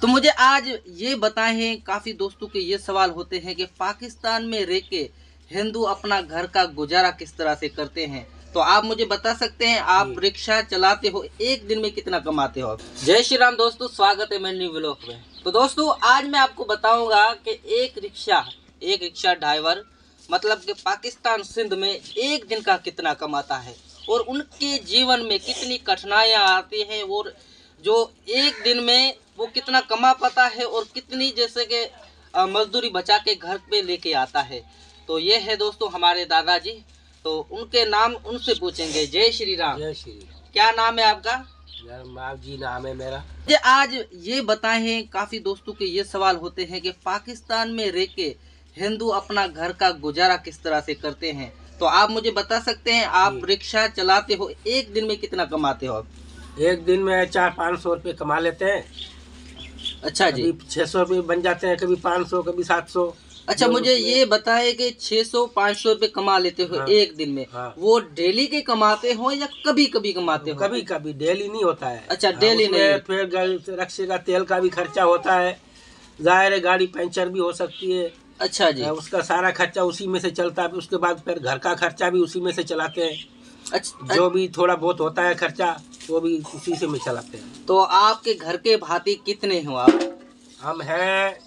तो मुझे आज ये बताएं, काफ़ी दोस्तों के ये सवाल होते हैं कि पाकिस्तान में रह के हिंदू अपना घर का गुजारा किस तरह से करते हैं। तो आप मुझे बता सकते हैं, आप रिक्शा चलाते हो, एक दिन में कितना कमाते हो? जय श्री राम दोस्तों, स्वागत है मेरे न्यू व्लॉग में। तो दोस्तों आज मैं आपको बताऊंगा कि एक रिक्शा ड्राइवर मतलब कि पाकिस्तान सिंध में एक दिन का कितना कमाता है और उनके जीवन में कितनी कठिनाइयाँ आती हैं और जो एक दिन में वो कितना कमा पाता है और कितनी जैसे कि मजदूरी बचा के घर पे लेके आता है। तो ये है दोस्तों हमारे दादाजी, तो उनके नाम उनसे पूछेंगे। जय श्री राम। जय श्री राम। क्या नाम है आपका? माव जी नाम है मेरा। मुझे आज ये बताएं, काफ़ी दोस्तों के ये सवाल होते हैं कि पाकिस्तान में रह के हिंदू अपना घर का गुजारा किस तरह से करते हैं। तो आप मुझे बता सकते हैं, आप रिक्शा चलाते हो, एक दिन में कितना कमाते हो आप? एक दिन में 400-500 रुपये कमा लेते हैं। अच्छा जी। कभी 600 भी बन जाते हैं, कभी 500, कभी 700। अच्छा, मुझे ये बताए कि 600-500 रुपये कमा लेते हो एक दिन में। वो डेली के कमाते हो या कभी कभी कमाते हो? कभी कभी, डेली नहीं होता है। अच्छा, डेली नहीं। फिर रिक्शे का तेल का भी खर्चा होता है, जाहिर है गाड़ी पंचर भी हो सकती है। अच्छा जी। उसका सारा खर्चा उसी में से चलता है। उसके बाद फिर घर का खर्चा भी उसी में से चलाते हैं। अच्छा, जो भी थोड़ा बहुत होता है खर्चा वो भी उसी से में चलाते हैं। तो आपके घर के भाती कितने हो आप? हम हैं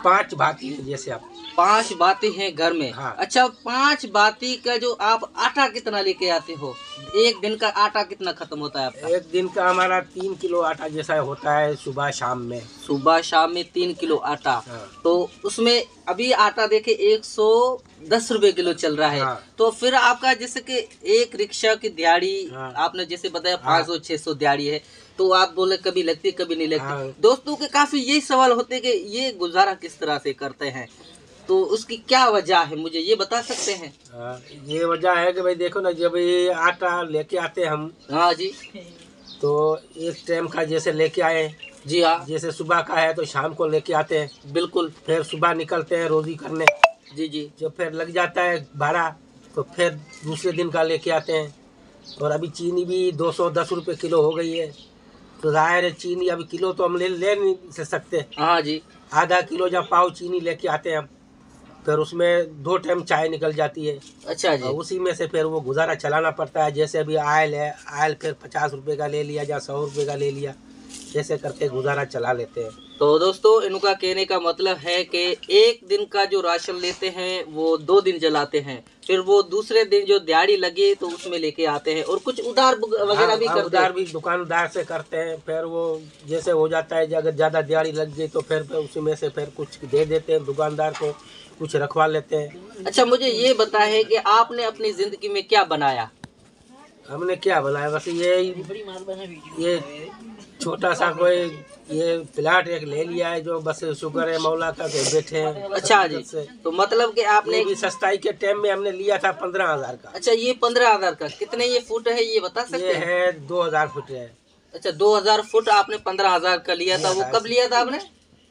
5 भाती हैं। जैसे आप 5 बाती हैं घर में। हाँ। अच्छा, 5 बाती का जो आप आटा कितना लेके आते हो? एक दिन का आटा कितना खत्म होता है आपका? एक दिन का हमारा 3 किलो आटा जैसा होता है सुबह शाम में। सुबह शाम में 3 किलो आटा। हाँ। तो उसमें अभी आटा देखे 110 रुपए किलो चल रहा है। हाँ। तो फिर आपका जैसे कि एक रिक्शा की दिहाड़ी, हाँ। आपने जैसे बताया 500-600 दिहाड़ी है, तो आप बोले कभी लगती कभी नहीं लगती। हाँ। दोस्तों के काफी यही सवाल होते हैं कि ये गुजारा किस तरह से करते हैं, तो उसकी क्या वजह है, मुझे ये बता सकते हैं? ये वजह है कि भाई देखो ना, जब ये आटा लेके आते हैं हम। हाँ जी। तो एक टाइम का जैसे लेके आए। जी हाँ। जैसे सुबह का है तो शाम को लेके आते हैं। बिल्कुल। फिर सुबह निकलते हैं रोजी करने। जी जी। जब फिर लग जाता है भाड़ा तो फिर दूसरे दिन का लेके आते हैं। और अभी चीनी भी 210 रुपये किलो हो गई है। तो जाहिर है चीनी अभी किलो तो हम ले नहीं सकते। हाँ जी। आधा किलो या पाव चीनी लेके आते हैं हम। फिर उसमें 2 टाइम चाय निकल जाती है। अच्छा जी। उसी में से फिर वो गुजारा चलाना पड़ता है। जैसे अभी आयल है, आयल फिर 50 रुपये का ले लिया या 100 रुपये का ले लिया, जैसे करके गुजारा चला लेते हैं। तो दोस्तों इनका कहने का मतलब है कि एक दिन का जो राशन लेते हैं वो 2 दिन जलाते हैं, फिर वो दूसरे दिन जो दिहाड़ी लगे तो उसमें लेके आते हैं और कुछ उधार वगैरह भी करते हैं। उधार भी दुकानदार से करते हैं। फिर वो जैसे हो जाता है, अगर ज़्यादा दिहाड़ी लग गई तो फिर उसी में से फिर कुछ दे देते हैं दुकानदार को, कुछ रखवा लेते हैं। अच्छा, मुझे ये बताएं कि आपने अपनी जिंदगी में क्या बनाया? हमने क्या बनाया, बस ये छोटा सा कोई ये प्लाट एक ले लिया है, जो बस शुक्र है मौला का के बैठे हैं। अच्छा जी। तो मतलब कि आपने भी सस्ताई के टाइम में हमने लिया था 15,000 का। अच्छा, ये 15,000 का कितने ये फुट है ये बता सकते ये हैं? है 2000 फुट है। अच्छा, 2000 फुट आपने 15,000 का लिया था। वो कब लिया था आपने?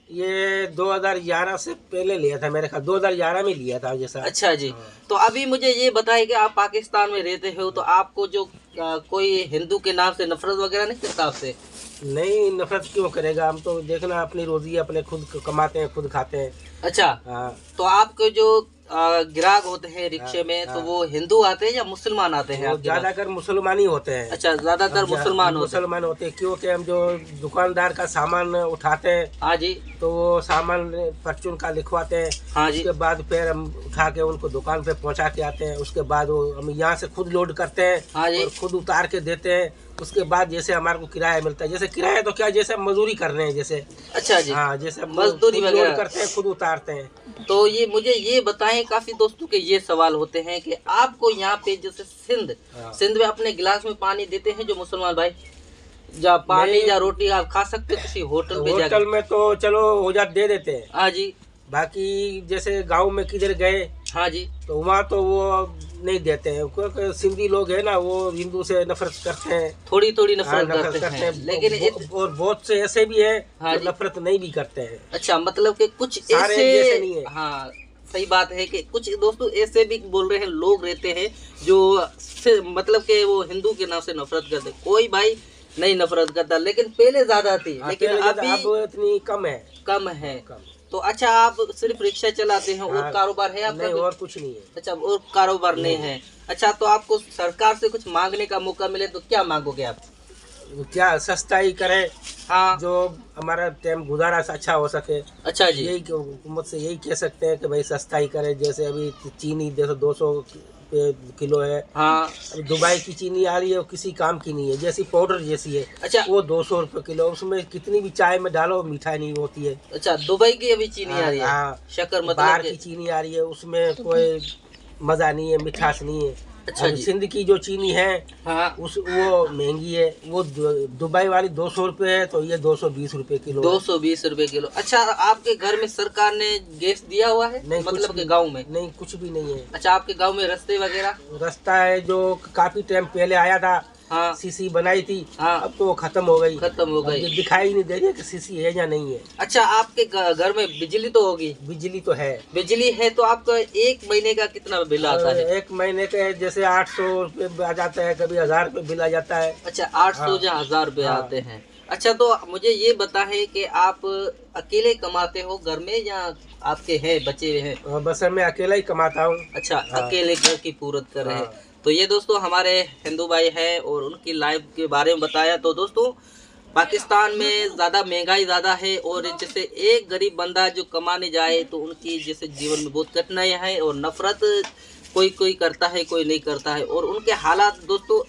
ये 2011 से पहले लिया था, मेरे ख्याल 2011 में लिया था जैसा। अच्छा जी। तो अभी मुझे ये बताइए कि आप पाकिस्तान में रहते हो, तो आपको जो कोई हिंदू के नाम से नफरत वगैरह नहीं करता आपसे? नहीं, नफरत क्यों करेगा, हम तो देखना अपनी रोजी अपने खुद कमाते हैं, खुद खाते हैं। अच्छा। हाँ। तो आपके जो ग्राहक होते हैं रिक्शे में, तो वो हिंदू आते हैं या मुसलमान आते हैं? ज्यादातर मुसलमान ही होते हैं। अच्छा, ज्यादातर मुसलमान होते हैं, क्योंकि हम जो दुकानदार का सामान उठाते हैं। हाँ जी। तो वो सामान परचून का लिखवाते हैं। हाँ जी। उसके बाद फिर हम उठा के उनको दुकान पे पहुंचा के आते हैं। उसके बाद वो हम यहाँ से खुद लोड करते हैं। हाँ जी। और खुद उतार के देते हैं। उसके बाद जैसे हमारे को किराया मिलता है, जैसे किराया तो क्या, जैसे मजदूरी कर रहे हैं जैसे। अच्छा जी। हाँ, जैसे मजदूरी वगैरह करते हैं, खुद उतारते हैं। तो ये मुझे ये बताएं, काफी दोस्तों के ये सवाल होते हैं कि आपको यहाँ पे जैसे सिंध में अपने गिलास में पानी देते हैं जो मुसलमान भाई, या पानी या रोटी आप खा सकते हो किसी होटल में जाकर? होटल में तो चलो हो जा दे देते हैं। हाँ जी। बाकी जैसे गांव में किधर गए, हाँ जी, तो वहाँ तो वो नहीं देते हैं, क्योंकि सिंधी लोग है ना, वो हिंदू से नफरत करते हैं। थोड़ी थोड़ी नफरत करते हैं। लेकिन और बहुत से ऐसे भी है हाँ जो नफरत नहीं भी करते हैं। अच्छा, मतलब कि कुछ सारे ऐसे नहीं है। हाँ, सही बात है कि कुछ दोस्तों ऐसे भी बोल रहे हैं, लोग रहते हैं जो मतलब कि वो हिंदू के नाम से नफरत करते हैं। कोई भाई नहीं नफरत करता, लेकिन पहले ज्यादा थी, लेकिन अभी अब इतनी कम है। कम है। कम। तो अच्छा, आप सिर्फ रिक्शा चलाते हैं और कारोबार है आपका? नहीं, और कुछ नहीं है। अच्छा, और कारोबार नहीं है। अच्छा, तो आपको सरकार से कुछ मांगने का मौका मिले तो क्या मांगोगे आप? क्या सस्ताई करे, हाँ, जो हमारा टाइम गुजारा अच्छा हो सके। अच्छा जी। यही हुकूमत से यही कह सकते हैं कि भाई सस्ताई करे। जैसे अभी चीनी जैसे 200 रुपये किलो है। हाँ, अभी दुबई की चीनी आ रही है, वो किसी काम की नहीं है, जैसी पाउडर जैसी है। अच्छा, वो 200 रुपये किलो, उसमें कितनी भी चाय में डालो मीठा नहीं होती है। अच्छा, दुबई की अभी चीनी आ रही है? हाँ, शक्कर मतलब बाहर की चीनी आ रही है, उसमें कोई मजा नहीं है, मिठास नहीं है। अच्छा जी। सिंध की जो चीनी है हाँ, वो महंगी है। वो दुबई वाली 200 रुपये है, तो ये 220 रुपये किलो। 220 रुपए किलो। अच्छा, आपके घर में सरकार ने गैस दिया हुआ है? नहीं, मतलब के गांव में? नहीं, कुछ भी नहीं है। अच्छा, आपके गांव में रास्ते वगैरह? रास्ता है जो काफी टाइम पहले आया था, हाँ, सीसी बनाई थी। हाँ, अब तो वो खत्म हो गई। खत्म हो गई। अब ये दिखाई नहीं दे रही है कि सीसी है या नहीं है। अच्छा, आपके घर में बिजली तो होगी? बिजली तो है। बिजली है तो आपका एक महीने का कितना बिल आता है? एक महीने के जैसे 800 रुपये आ जाता है, कभी 1000 रुपये बिल आ जाता है। अच्छा, 800 या 1000 रुपए हाँ। आते हैं। अच्छा, तो मुझे ये बताएं कि आप अकेले कमाते हो घर में या आपके हैं बच्चे हैं? बस मैं अकेला ही कमाता हूँ। अच्छा, हाँ। अकेले घर की पूरत कर रहे हैं। हाँ। तो ये दोस्तों हमारे हिंदू भाई है और उनकी लाइफ के बारे में बताया। तो दोस्तों, पाकिस्तान में ज़्यादा महंगाई ज़्यादा है और जैसे एक गरीब बंदा जो कमाने जाए तो उनकी जैसे जीवन में बहुत कठिनाइयाँ हैं और नफरत कोई कोई करता है, कोई नहीं करता है। और उनके हालात दोस्तों,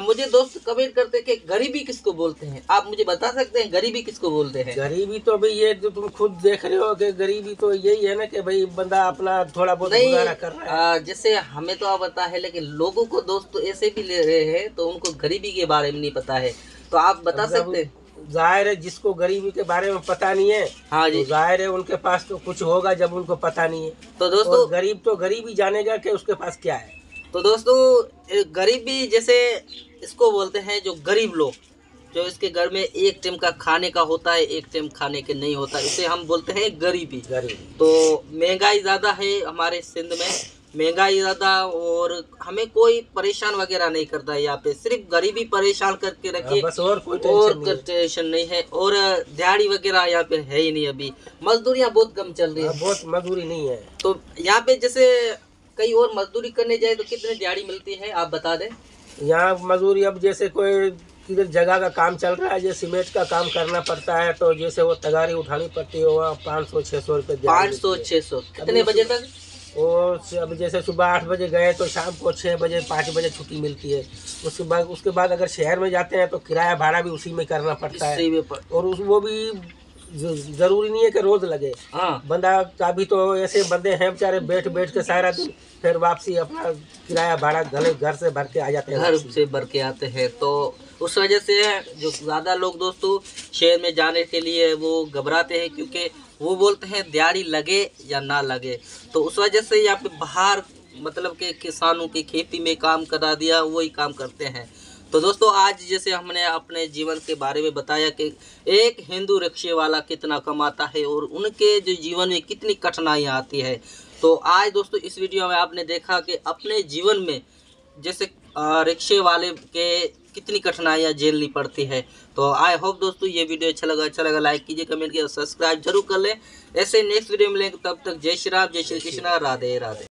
मुझे दोस्त कमेंट करते हैं कि गरीबी किसको बोलते हैं? आप मुझे बता सकते हैं गरीबी किसको बोलते हैं? गरीबी तो भाई ये जो तुम खुद देख रहे हो कि गरीबी तो यही है ना कि भाई बंदा अपना थोड़ा बहुत गुजारा कर रहा है। जैसे हमें तो आप पता है, लेकिन लोगों को दोस्तों ऐसे भी ले रहे हैं तो उनको गरीबी के बारे में नहीं पता है। तो आप बता सकते हैं? जाहिर है जिसको गरीबी के बारे में पता नहीं है, हाँ जी, तो जाहिर है उनके पास तो कुछ होगा जब उनको पता नहीं है। तो दोस्तों गरीब तो गरीब ही जानेगा कि उसके पास क्या है। तो दोस्तों, गरीबी जैसे इसको बोलते हैं जो गरीब लोग, जो इसके घर में एक टाइम का खाने का होता है, एक टाइम खाने के नहीं होता, इसे हम बोलते हैं गरीबी। तो महंगाई ज़्यादा है हमारे सिंध में, महंगाई ज़्यादा, और हमें कोई परेशान वगैरह नहीं करता है। यहाँ पे सिर्फ गरीबी परेशान करके रखिए, बस और कोई टेंशन नहीं है। और दिहाड़ी वगैरह यहाँ पे है ही नहीं। अभी मजदूरियाँ बहुत कम चल रही है, बहुत मजदूरी नहीं है। तो यहाँ पे जैसे कहीं और मजदूरी करने जाए तो कितने दिहाड़ी मिलती है आप बता दें? यहाँ मजदूरी अब जैसे कोई किधर जगह का काम चल रहा है, जैसे सीमेंट का काम करना पड़ता है, तो जैसे वो तगारी उठानी पड़ती है, वहाँ 500-600 रुपये। 500-600 कितने बजे तक? और अब जैसे सुबह 8 बजे गए तो शाम को 6 बजे 5 बजे छुट्टी मिलती है। उसके बाद अगर शहर में जाते हैं तो किराया भाड़ा भी उसी में करना पड़ता है। और वो भी जरूरी नहीं है कि रोज लगे। हाँ, बंदा का भी तो ऐसे बंदे हैं बेचारे बैठ के सारा दिन फिर वापसी अपना किराया भाड़ा घर से भर के आ जाते हैं, घर से भर के आते हैं। तो उस वजह से जो ज़्यादा लोग दोस्तों शहर में जाने के लिए वो घबराते हैं, क्योंकि वो बोलते हैं दिहाड़ी लगे या ना लगे। तो उस वजह से यहाँ पे बाहर मतलब के किसानों की खेती में काम करा दिया, वही काम करते हैं। तो दोस्तों, आज जैसे हमने अपने जीवन के बारे में बताया कि एक हिंदू रिक्शे वाला कितना कमाता है और उनके जो जीवन में कितनी कठिनाइयाँ आती है। तो आज दोस्तों इस वीडियो में आपने देखा कि अपने जीवन में जैसे रिक्शे वाले के कितनी कठिनाइयाँ झेलनी पड़ती है। तो आई होप दोस्तों ये वीडियो अच्छा लगा लाइक कीजिए, कमेंट कीजिए, सब्सक्राइब जरूर कर लें। ऐसे नेक्स्ट वीडियो में मिलेंगे, तब तक जय श्री राम, जय श्री कृष्णा, राधे राधे।